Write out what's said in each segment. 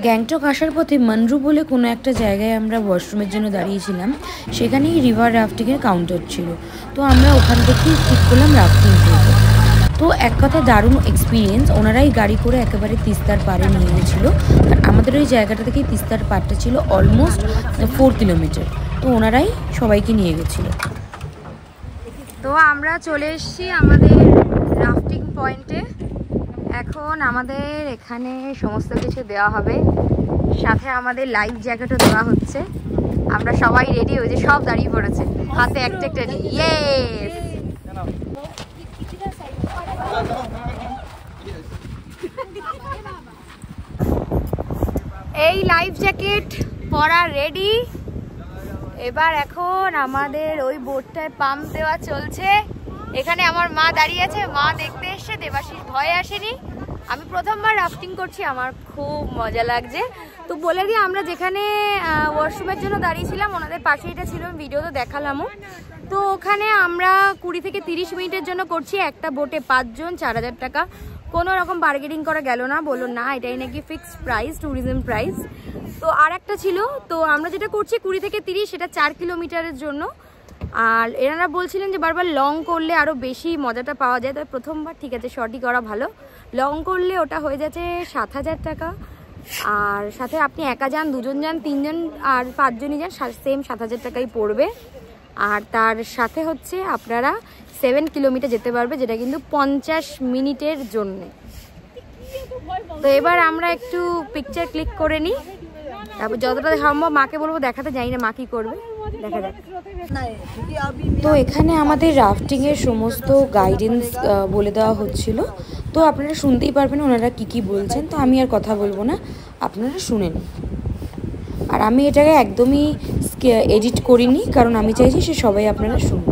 গ্যাংটক আসার পথে মনরু বলে কোনো একটা জায়গায় আমরা ওয়াশরুমের জন্য দাঁড়িয়েছিলাম, সেখানেই রিভার রাফটিংয়ের কাউন্টার ছিল। তো আমরা ওখান থেকেই ঠিক করলাম রাফটিং করবো। তো এক কথা দারুণ এক্সপিরিয়েন্স। ওনারাই গাড়ি করে একেবারে তিস্তার পাড়ে নিয়ে গেছিলো। আর আমাদের ওই জায়গাটা থেকেই তিস্তার পাড়টা ছিল অলমোস্ট 4 কিলোমিটার। তো ওনারাই সবাইকে নিয়ে গেছিলো। তো আমরা চলে এসেছি আমাদের রাফটিং পয়েন্টে। এখন আমাদের এখানে সমস্ত কিছু দেওয়া হবে, সাথে আমাদের লাইফ জ্যাকেটও দেওয়া হচ্ছে। আমরা সবাই রেডি হয়েছি, সব দাঁড়িয়ে পড়েছে, হাতে একটা একটা ইয়েস। এই লাইফ জ্যাকেট পরা রেডি। এবার এখন আমাদের ওই বোটটায় পাম্প দেওয়া চলছে। এখানে আমার মা দাঁড়িয়ে আছে, মা দেখতে এসছে, দেবাশিস ভয়ে আসেনি। আমি প্রথমবার রাফটিং করছি, আমার খুব মজা লাগছে। তো বলে দিই, আমরা যেখানে ওয়াশরুমের জন্য দাঁড়িয়েছিলাম ওনাদের পাশে এটা ছিল, ভিডিও তো দেখালামও। তো ওখানে আমরা 20 থেকে 30 মিনিটের জন্য করছি, একটা বোটে 5 জন, 4000 টাকা। কোনো রকম বার্গেনিং করা গেল না, বললো না এটাই নাকি ফিক্সড প্রাইস, ট্যুরিজম প্রাইস। তো আর একটা ছিল, তো আমরা যেটা করছি 20 থেকে 30, সেটা 4 কিলোমিটারের জন্য। আর এনারা বলছিলেন যে বারবার লং করলে আরও বেশি মজাটা পাওয়া যায়। তবে প্রথমবার ঠিক আছে, শর্টই করা ভালো। লং করলে ওটা হয়ে যাচ্ছে 7000 টাকা। আর সাথে আপনি একা যান, 2 জন যান, 3 জন আর 5 জনই যান, সেম 7000 টাকাই পড়বে। আর তার সাথে হচ্ছে আপনারা 7 কিলোমিটার যেতে পারবে, যেটা কিন্তু 50 মিনিটের জন্য। তো এবার আমরা একটু পিকচার ক্লিক করে নিই, তারপর যতটা সম্ভব মাকে বলবো দেখাতে, জানি না মা কি করবে, দেখা যাক। তো এখানে আমাদের রাফটিংয়ের সমস্ত গাইডেন্স বলে দেওয়া হচ্ছিল। তো আপনারা শুনতেই পারবেন ওনারা কি বলছেন। তো আমি আর কথা বলবো না, আপনারা শুনে নিন। আর আমি এটাকে একদমই এডিট করিনি, কারণ আমি চাইছি সে সবাই আপনারা শুনুন।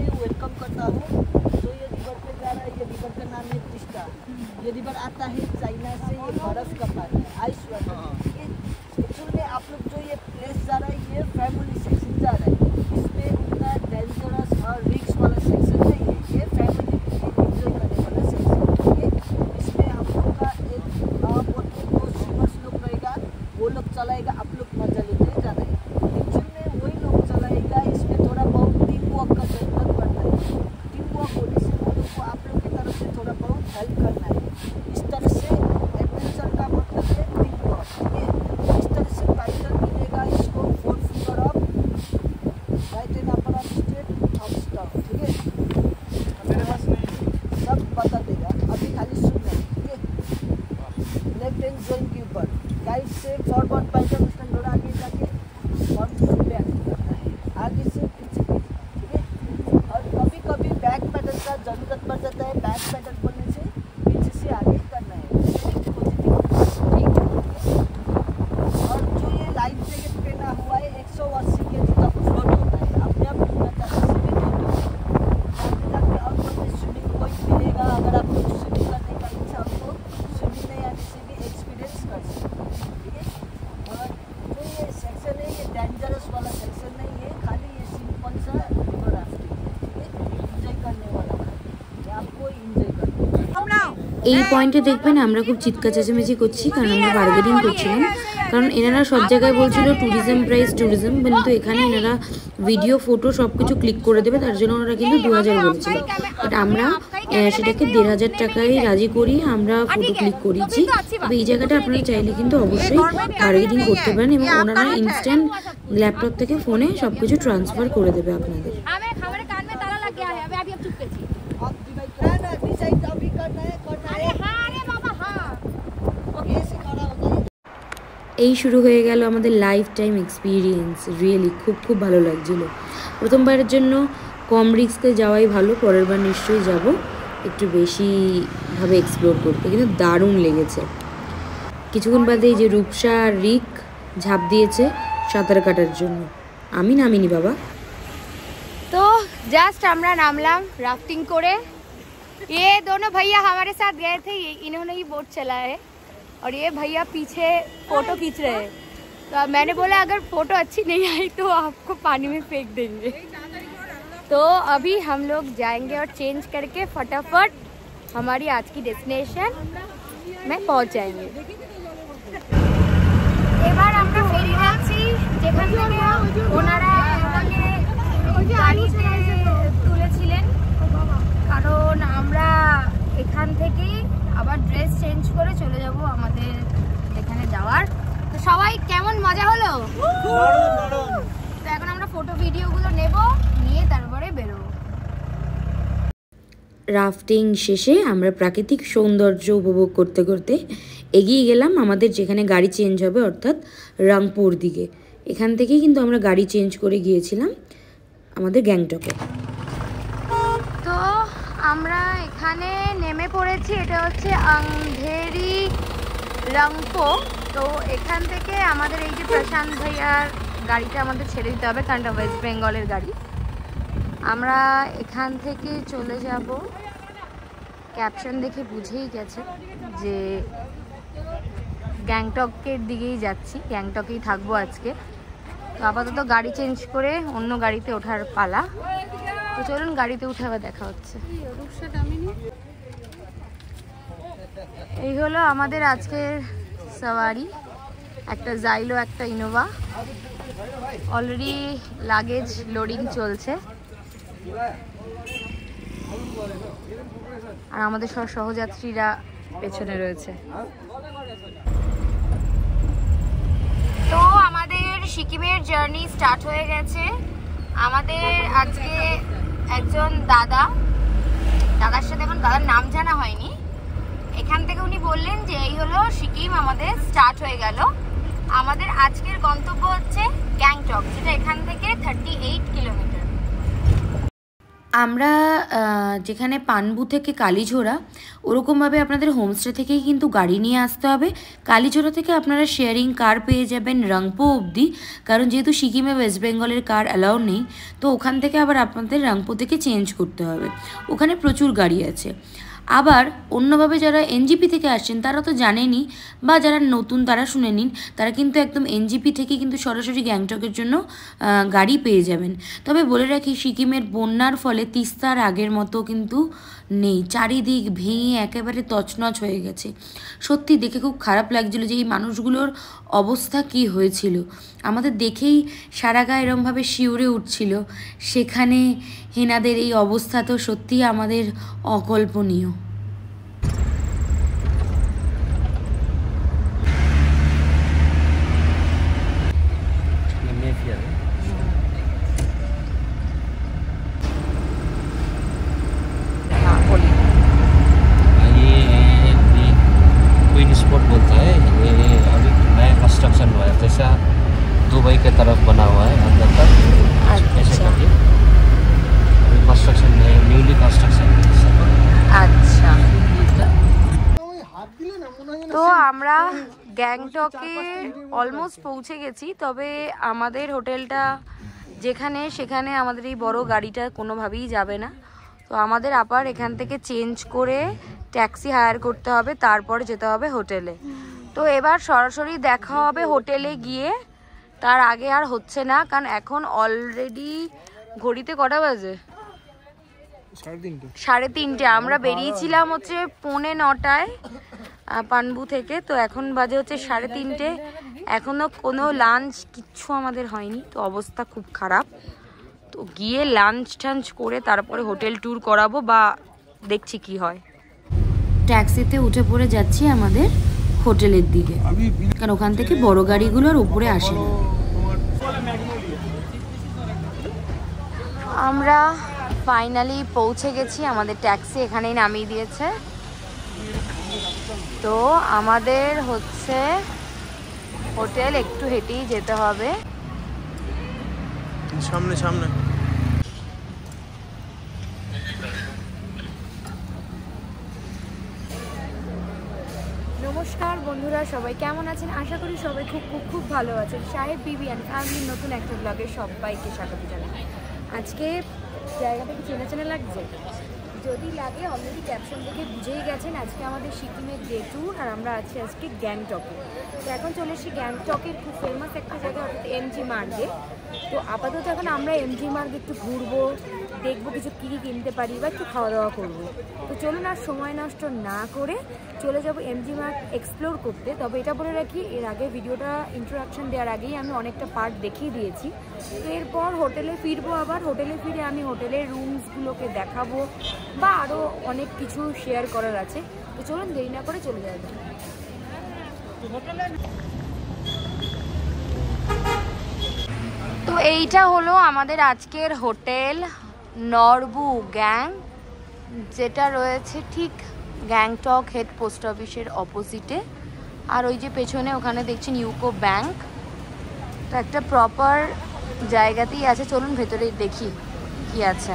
এই পয়েন্টে দেখবেন আমরা খুব চিৎকার চেঁচামেচি করছি, কারণ আমরা বার্গেনিং করছিলাম। কারণ এনারা সব জায়গায় বলছিল ট্যুরিজম প্রাইস, ট্যুরিজম, কিন্তু এখানে এনারা ভিডিও ফটো সব কিছু ক্লিক করে দেবে, তার জন্য ওনারা কিন্তু 2000 বলেছিল। বাট আমরা সেটাকে 1500 টাকায় রাজি করি, আমরা ফটো ক্লিক করিয়েছি। তবে এই জায়গাটা আপনারা চাইলে কিন্তু অবশ্যই বার্গেনিং করতে পারেন, এবং ওনারা ইনস্ট্যান্ট ল্যাপটপ থেকে ফোনে সব কিছু ট্রান্সফার করে দেবে আপনাদের। এই শুরু হয়ে গেল আমাদের লাইফ টাইম এক্সপিরিয়েন্স। রিয়েলি খুব ভালো লাগছিল। প্রথমবারের জন্য কম রিস্কে যাওয়াই ভালো, পরের বার নিশ্চয়ই যাব একটু বেশিভাবে এক্সপ্লোর করতে। কিন্তু দারুণ লেগেছে। কিছুক্ষণ বাদে এই যে রূপসা আর রিক ঝাঁপ দিয়েছে সাঁতার কাটার জন্য, আমি নামিনি বাবা। तो जस्ट আমরা নামলাম राफ्टिंग করে। ये दोनों भैया हमारे साथ गए थे, इन्होंने ही बोट चलाया है, और ये भैया पीछे फोटो खींच रहे हैं। तो मैंने बोला अगर फोटो अच्छी नहीं आई तो आपको पानी में फेंक देंगे। तो अभी हम लोग जाएंगे और चेंज करके फटाफट हमारी आज की डेस्टिनेशन में पहुंच जाएंगे। মজা হলো? তো এখন আমরা ফটো ভিডিওগুলো নেব, নিয়ে তারপরে বেরোবো। রাফটিং শেষে আমরা প্রাকৃতিক সৌন্দর্য উপভোগ করতে করতে এগিয়ে গেলাম আমাদের যেখানে গাড়ি চেঞ্জ হবে, অর্থাৎ রংপুর দিকে। এখান থেকেই কিন্তু আমরা গাড়ি চেঞ্জ করে গিয়েছিলাম আমাদের গ্যাংটকে। তো আমরা এখানে নেমে পড়েছি, এটা হচ্ছে আন্ধেরি রংপো। তো এখান থেকে আমাদের এই যে প্রশান্ত ভাইয়ার গাড়িটা আমাদের ছেড়ে দিতে হবে, কারণ এটা ওয়েস্ট বেঙ্গলের গাড়ি। আমরা এখান থেকে চলে যাব, ক্যাপশন দেখে বুঝেই গেছে যে গ্যাংটকের দিকেই যাচ্ছি, গ্যাংটকেই থাকবো আজকে। তো আপাতত গাড়ি চেঞ্জ করে অন্য গাড়িতে ওঠার পালা। তো চলুন গাড়িতে উঠে আবার দেখা হচ্ছে। এই হলো আমাদের আজকের সাওয়ারি, একটা জাইলো, একটা ইনোভা। অলরেডি লাগেজ লোডিং চলছে, আর আমাদের সব সহযাত্রীরা পেছনে রয়েছে। তো আমাদের সিকিমের জার্নি স্টার্ট হয়ে গেছে। আমাদের আজকে একজন দাদার সাথে এখন দাদার নাম জানা হয়নি, এখান থেকে উনি বললেন যে এই হলো সিকিম আমাদের স্টার্ট হয়ে গেল। আমাদের আজকের গন্তব্য হচ্ছে গ্যাংটক, যেটা এখান থেকে 38 কিলোমিটার। আমরা যেখানে পানবু থেকে কালীঝোড়া, ওরকমভাবে আপনাদের হোমস্টে থেকেই কিন্তু গাড়ি নিয়ে আসতে হবে। কালীঝোড়া থেকে আপনারা শেয়ারিং কার পেয়ে যাবেন রংপো অবধি, কারণ যেহেতু সিকিমে ওয়েস্ট বেঙ্গলের কার অ্যালাউ নেই, তো ওখান থেকে আবার আপনাদের রংপো থেকে চেঞ্জ করতে হবে। ওখানে প্রচুর গাড়ি আছে। আবার অন্যভাবে যারা এনজিপি থেকে আসছেন তারা তো জানেনই, বা যারা নতুন তারা শুনে নিন, তারা কিন্তু একদম এনজিপি থেকে কিন্তু সরাসরি গ্যাংটকের জন্য গাড়ি পেয়ে যাবেন। তবে বলে রাখি, সিকিমের বন্যার ফলে তিস্তার আগের মতো কিন্তু নেই, চারিদিক ভেঙে একেবারে তছনছ হয়ে গেছে। সত্যি দেখে খুব খারাপ লাগছিল যে এই মানুষগুলোর অবস্থা কি হয়েছিল। আমাদের দেখেই সারা গায়ে এরমভাবে শিউরে উঠছিল, সেখানে হেনাদের এই অবস্থা তো সত্যিই আমাদের অকল্পনীয়। दुबई के तरफ बना हुआ है अंदर तक, ऐसे करके कंस्ट्रक्शन है, न्यूली कंस्ट्रक्शन है। আচ্ছা, তো আমরা গ্যাংটকে অলমোস্ট পৌঁছে গেছি। তবে আমাদের হোটেলটা যেখানে, সেখানে আমাদের এই বড় গাড়িটা কোনোভাবেই যাবে না। তো আমাদের আবার এখান থেকে চেঞ্জ করে ট্যাক্সি হায়ার করতে হবে, তারপর যেতে হবে হোটেলে। তো এবার সরাসরি দেখা হবে হোটেলে গিয়ে, তার আগে আর হচ্ছে না, কারণ এখন অলরেডি ঘড়িতে কটা বাজে? 3:30। আমরা বেরিয়েছিলাম হচ্ছে 9:45 পানবু থেকে, তো এখন বাজে হচ্ছে 3:30। এখনো কোনো লাঞ্চ কিচ্ছু আমাদের হয়নি, তো অবস্থা খুব খারাপ। তো গিয়ে লাঞ্চ টাঞ্চ করে তারপরে হোটেল ট্যুর করাবো, বা দেখছি কি হয়। ট্যাক্সিতে উঠে পড়ে যাচ্ছি আমাদের হোটেলের দিকে, কারণ ওখান থেকে বড় গাড়িগুলো আর উপরে আসে না। আমরা ফাইনালি পৌঁছে গেছি, আমাদের ট্যাক্সি এখানেই নামিয়ে দিয়েছে। তো আমাদের হচ্ছে হোটেল একটু হেঁটেই যেতে হবে। সামনে সামনে নমস্কার বন্ধুরা, সবাই কেমন আছেন? আশা করি সবাই খুব খুব খুব ভালো আছেন। সাহেব বিবি অ্যান্ড ফ্যামিলির নতুন একটা ব্লগে সবাইকে স্বাগত জানাই। আজকে জায়গাটা কি চেনা চেনা লাগছে? যদি লাগে অলরেডি ক্যাপশন দেখে বুঝেই গেছেন আজকে আমাদের সিকিমের ডে ট্যুর, আর আমরা আছি আজকে গ্যাংটকে। তো এখন চলে এসেছি গ্যাংটকের খুব ফেমাস একটা জায়গা, অর্থাৎ এমজি মার্গে। তো আপাতত এখন আমরা এমজি মার্গে একটু ঘুরবো, দেখবো কিছু কী কী কিনতে পারি, বা একটু খাওয়া দাওয়া করবো। তো চলুন আর সময় নষ্ট না করে চলে যাবো এমজি মার্গ এক্সপ্লোর করতে। তবে এটা বলে রাখি, এর আগে ভিডিওটা ইন্ট্রোডাকশন দেওয়ার আগেই আমি অনেকটা পার্ট দেখিয়ে দিয়েছি। তো এরপর হোটেলে ফিরবো, আবার হোটেলে ফিরে আমি হোটেলের রুমসগুলোকে দেখাবো, বা আরও অনেক কিছু শেয়ার করার আছে। তো চলুন দেরি না করে চলে যাবো। এইটা হলো আমাদের আজকের হোটেল নরবু গ্যাং, যেটা রয়েছে ঠিক গ্যাংটক হেড পোস্ট অফিসের অপোজিটে। আর ওই যে পেছনে ওখানে দেখছেন ইউকো ব্যাংক। তো একটা প্রপার জায়গাতেই আছে, চলুন ভেতরে দেখি কি আছে।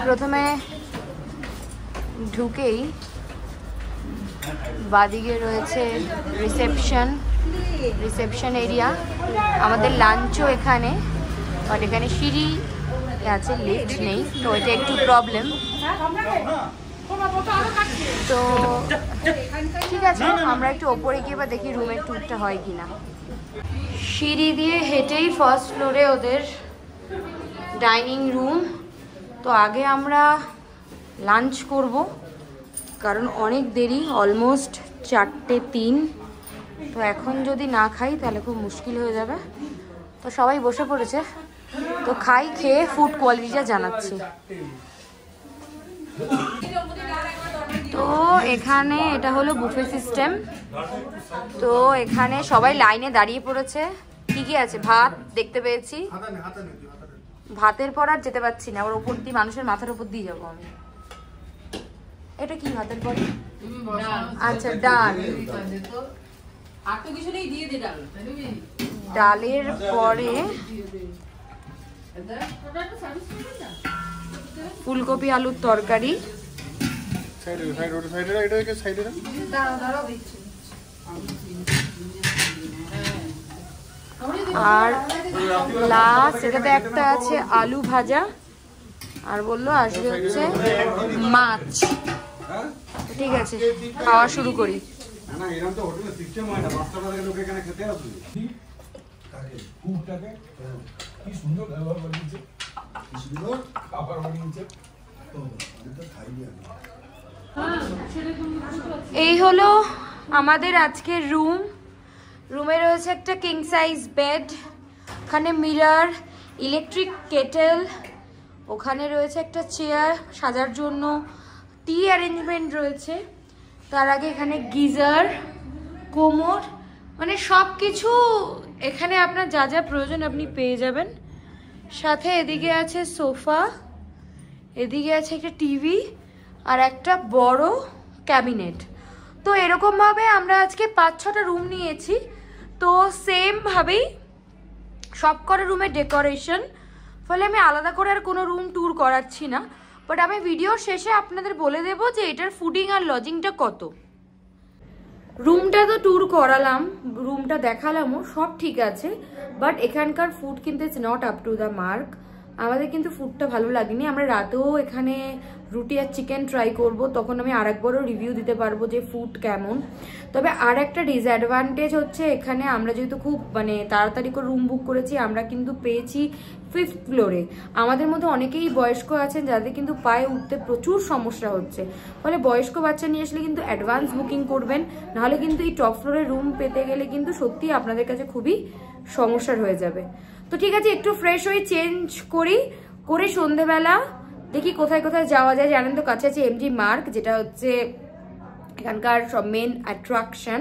প্রথমে ঢুকেই বাদিকে রয়েছে রিসেপশন এরিয়া। আমাদের লাঞ্চও এখানে, বাট এখানে সিঁড়ি আছে, লিফট নেই, তো এটা একটু প্রবলেম। তো ঠিক আছে, আমরা একটু ওপরে গিয়ে বা দেখি রুমের ট্যুরটা হয় কিনা। সিঁড়ি দিয়ে হেঁটেই ফার্স্ট ফ্লোরে ওদের ডাইনিং রুম। তো আগে আমরা লাঞ্চ করব, কারণ অনেক দেরি, অলমোস্ট 4:03। তো এখন যদি না খাই তাহলে খুব মুশকিল হয়ে যাবে। তো সবাই বসে পড়েছে, তো খাই, খেয়ে ফুড কোয়ালিটিটা জানাচ্ছি। তো এখানে এটা হলো বুফে সিস্টেম। তো এখানে সবাই লাইনে দাঁড়িয়ে পড়েছে। কি কি আছে? ভাত দেখতে পেয়েছি, ভাতের পর আর যেতে পারছি না, ওর ওপর দিয়ে মানুষের মাথার উপর দিয়ে যাবো আমি। এটা কি ভাতের পরে? আচ্ছা, ডাল। ডালের পরে ফুলকপি আলুর তরকারি, আর লাস্ট এটাতে একটা আছে আলু ভাজা, আর বললো আসবে হচ্ছে মাছ। ঠিক আছে, খাওয়া শুরু করি। এই হলো আমাদের আজকের রুম। রুমে রয়েছে একটা কিং সাইজ বেড, ওখানে মিরর, ইলেকট্রিক কেটেল, ওখানে রয়েছে একটা চেয়ার সাজার জন্য, টি অ্যারেঞ্জমেন্ট রয়েছে। তার আগে এখানে গিজার, কোমর, মানে সব কিছু এখানে আপনার যা যা প্রয়োজন আপনি পেয়ে যাবেন। সাথে এদিকে আছে সোফা, এদিকে আছে একটা টিভি আর একটা বড় ক্যাবিনেট। তো এরকমভাবে আমরা আজকে 5-6টা রুম নিয়েছি। তো সেমভাবেই সব কটা রুমের ডেকোরেশন, ফলে আমি আলাদা করে আর কোনো রুম ট্যুর করাচ্ছি না। বাট আমি ভিডিওর শেষে আপনাদের বলে দেবো যে এটার ফুডিং আর লজিংটা কত। রুমটা তো ট্যুর করালাম, রুমটা দেখালামও, সব ঠিক আছে, বাট এখানকার ফুড কিন্তু it's not up to the mark. আমাদের কিন্তু ফুডটা ভালো লাগেনি। আমরা রাতেও এখানে রুটি আর চিকেন ট্রাই করব, তখন আমি আরেকবারও রিভিউ দিতে পারবো যে ফুড কেমন। তবে আর একটা ডিসঅ্যাডভান্টেজ হচ্ছে, এখানে আমরা যেহেতু খুব তাড়াতাড়ি করে রুম বুক করেছি, আমরা কিন্তু পেয়েছি 5th ফ্লোরে। আমাদের মধ্যে অনেকেই বয়স্ক আছেন যাদের কিন্তু পায়ে উঠতে প্রচুর সমস্যা হচ্ছে, ফলে বয়স্ক বাচ্চা নিয়ে আসলে কিন্তু অ্যাডভান্স বুকিং করবেন, নাহলে কিন্তু এই টপ ফ্লোরে রুম পেতে গেলে কিন্তু সত্যি আপনাদের কাছে খুবই সমস্যার হয়ে যাবে। তো ঠিক আছে, একটু ফ্রেশ হয়ে চেঞ্জ করে সন্ধেবেলা দেখি কোথায় কোথায় যাওয়া যায়। জানেন তো কাছে আছে এমজি মার্গ, যেটা হচ্ছে এখানকার সব মেন অ্যাট্রাকশন।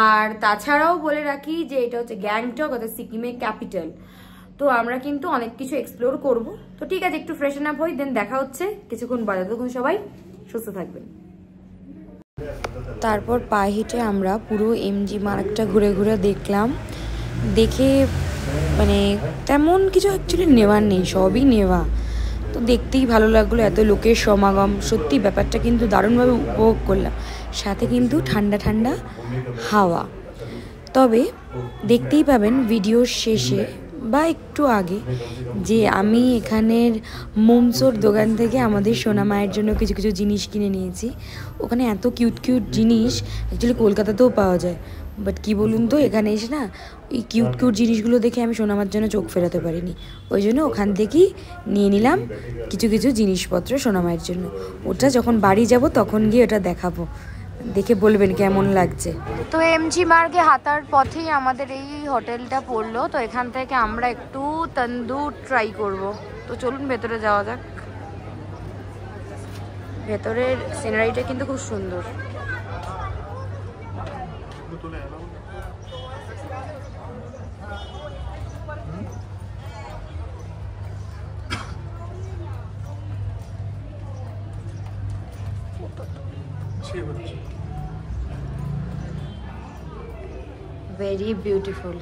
আর তাছাড়াও বলে রাখি যে এটা হচ্ছে গ্যাংটক, অর্থাৎ সিকিমের ক্যাপিটাল। তো আমরা কিন্তু অনেক কিছু এক্সপ্লোর করব। তো ঠিক আছে, একটু ফ্রেশন আপ হই, দেন দেখা হচ্ছে কিছুক্ষণ বাদে। তখন সবাই সুস্থ থাকবেন। তারপর পায়ে হেঁটে আমরা পুরো এমজি মার্গটা ঘুরে ঘুরে দেখলাম। দেখে তেমন কিছু অ্যাকচুয়ালি নেওয়ার নেই, সবই নেওয়া। তো দেখতেই ভালো লাগলো, এত লোকের সমাগম, সত্যি ব্যাপারটা কিন্তু দারুণভাবে উপভোগ করলাম। সাথে কিন্তু ঠান্ডা ঠান্ডা হাওয়া। তবে দেখতেই পাবেন ভিডিওর শেষে বা একটু আগে যে আমি এখানের মোমসোর দোকান থেকে আমাদের সোনা মায়ের জন্য কিছু কিছু জিনিস কিনে নিয়েছি। ওখানে এত কিউট কিউট জিনিস অ্যাকচুয়ালি কলকাতাতেও পাওয়া যায়, বাট কি বলুন তো, এখানে এসে না এই কিউট কিউট জিনিসগুলো দেখে আমি সোনামার জন্য চোখ ফেরাতে পারিনি। ওই জন্য ওখান থেকেই নিয়ে নিলাম কিছু কিছু জিনিসপত্র সোনামায়ের জন্য। ওটা যখন বাড়ি যাব তখন গিয়ে ওটা দেখাবো, দেখে বলবেন কেমন লাগছে। তো এমজি মার্গে হাঁটার পথেই আমাদের এই হোটেলটা পড়লো। তো এখান থেকে আমরা একটু তন্দুর ট্রাই করব। তো চলুন ভেতরে যাওয়া যাক। ভেতরের সিনারিটা কিন্তু খুব সুন্দর। Very beautiful.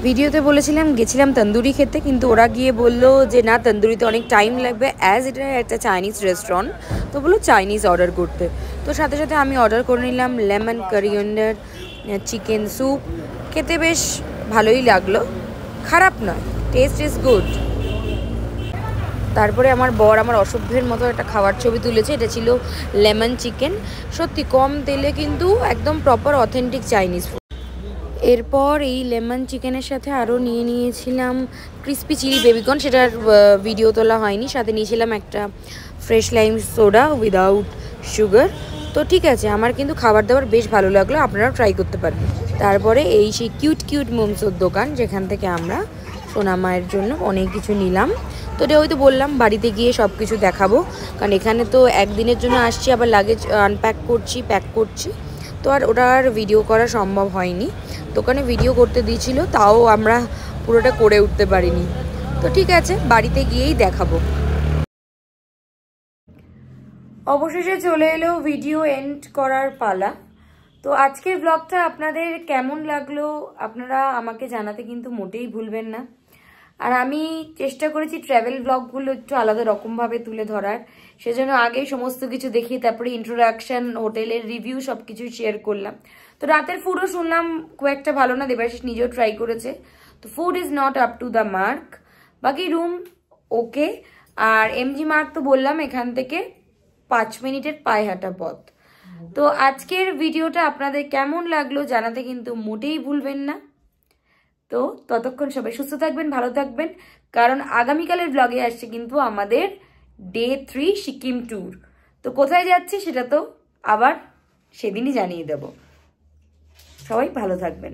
ভিডিওতে বলেছিলাম গেছিলাম তন্দুরি খেতে, কিন্তু ওরা গিয়ে বললো যে না, তন্দুরিতে অনেক টাইম লাগবে, অ্যাজ এটা একটা চাইনিজ রেস্টুরেন্ট, তো বললো চাইনিজ অর্ডার করতে। তো সাথে সাথে আমি অর্ডার করে নিলাম লেমন করিয়েন্ডার চিকেন স্যুপ। খেতে বেশ ভালোই লাগলো, খারাপ নয়, টেস্ট ইজ গুড। তারপরে আমার বর আমার অসভ্যের মতো একটা খাবার ছবি তুলেছে, এটা ছিল লেমন চিকেন, সত্যি কম তেলে কিন্তু একদম প্রপার অথেন্টিক চাইনিজ ফুড। এরপর এই লেমন চিকেনের সাথে আরও নিয়েছিলাম ক্রিস্পি চিলি বেবিকর্ন, সেটার ভিডিও তোলা হয়নি। সাথে নিয়েছিলাম একটা fresh lime soda without sugar. তো ঠিক আছে, আমার কিন্তু খাবার দাবার বেশ ভালো লাগলো, আপনারাও ট্রাই করতে পারেন। তারপরে এই সেই কিউট মোমসোর দোকান, যেখান থেকে আমরা সোনা মায়ের জন্য অনেক কিছু নিলাম। তো এটা হয়তো বললাম বাড়িতে গিয়ে সব কিছু দেখাবো, কারণ এখানে তো একদিনের জন্য আসছি, আবার লাগেজ আনপ্যাক করছি, প্যাক করছি, তো আর ওটার ভিডিও করা সম্ভব হয়নি। দোকানে ভিডিও করতে দিয়েছিল, তাও আমরা পুরোটা করে উঠতে পারিনি। তো ঠিক আছে, বাড়িতে গিয়েই দেখাবো। অবশেষে চলে এলো ভিডিও এন্ড করার পালা। তো আজকের ব্লগটা আপনাদের কেমন লাগলো আপনারা আমাকে জানাতে কিন্তু মোটেই ভুলবেন না। আর আমি চেষ্টা করেছি ট্রাভেল ব্লগগুলো একটু আলাদা রকমভাবে তুলে ধরার, সেজন্য আগেই সমস্ত কিছু দেখিয়ে তারপরে ইন্ট্রোডাকশন, হোটেলের রিভিউ সব কিছু শেয়ার করলাম। তো রাতের ফুডও শুনলাম খুব একটা ভালো না, দেবাশিস নিজেও ট্রাই করেছে, তো food is not up to the mark. বাকি রুম ওকে। আর এমজি মার্ক তো বললাম এখান থেকে 5 মিনিটের পায়ে হাঁটা পথ। তো আজকের ভিডিওটা আপনাদের কেমন লাগলো জানাতে কিন্তু মোটেই ভুলবেন না। তো ততক্ষণ সবাই সুস্থ থাকবেন, ভালো থাকবেন, কারণ আগামীকালের ব্লগে আসছে কিন্তু আমাদের ডে 3 সিকিম ট্যুর। তো কোথায় যাচ্ছি সেটা তো আবার সেদিনই জানিয়ে দেব। সবাই ভালো থাকবেন।